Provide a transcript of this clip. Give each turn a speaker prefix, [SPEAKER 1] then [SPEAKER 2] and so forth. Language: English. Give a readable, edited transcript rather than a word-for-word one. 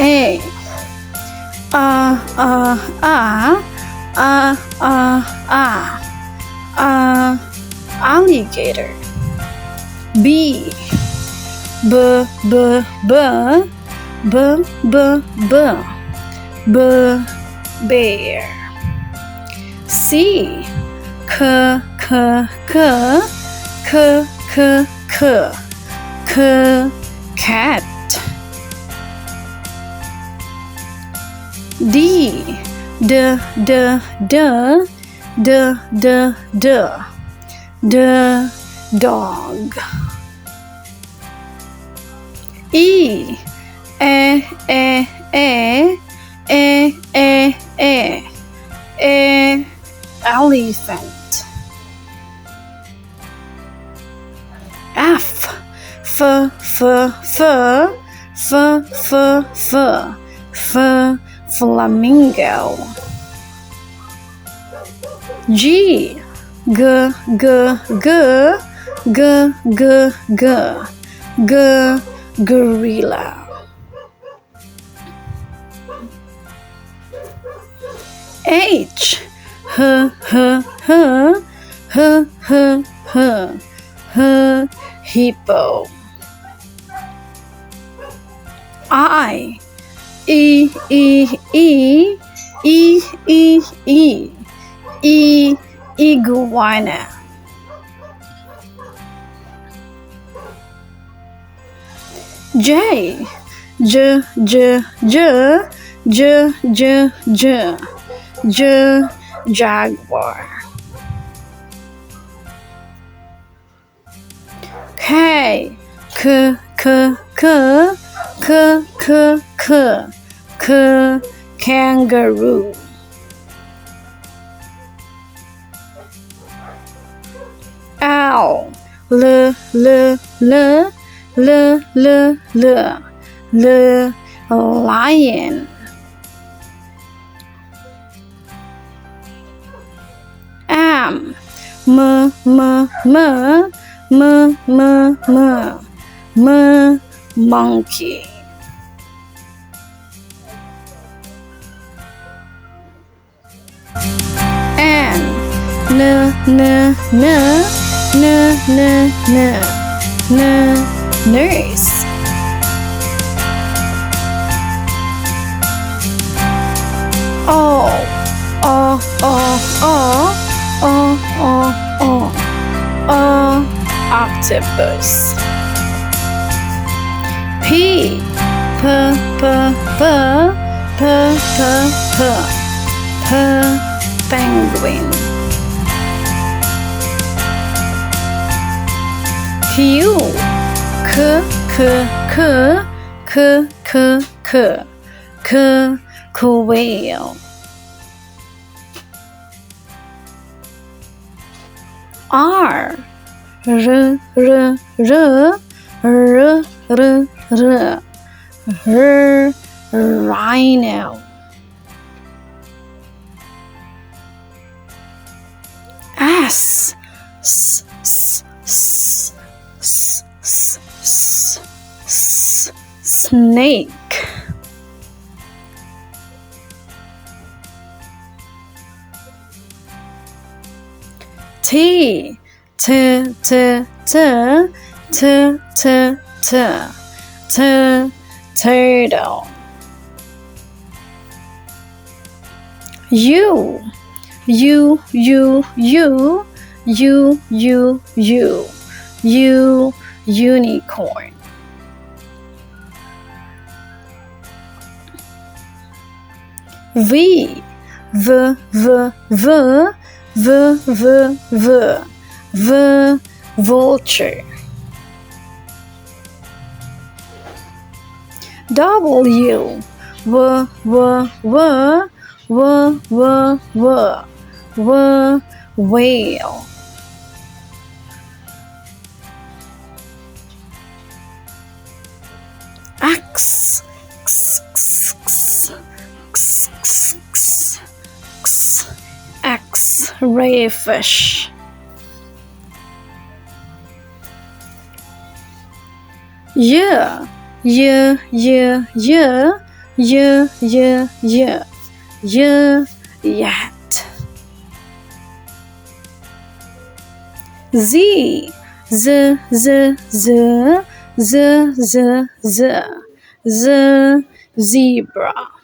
[SPEAKER 1] A. Alligator. B. Bear. C. Cat. D. Dog. E. Elephant. F. Flamingo. G. Gorilla. H. Hippo. I. Iguana. J. Jaguar. K. Kangaroo. L. Lion. M. Monkey. Nurse. Octopus. P. Penguin. Q. Quail. R. Rhino. S. Snake. T. Turtle. U. Unicorn. V. Vulture. W. Whale. X. X-ray fish. Yet. Z z z z z z z z zebra.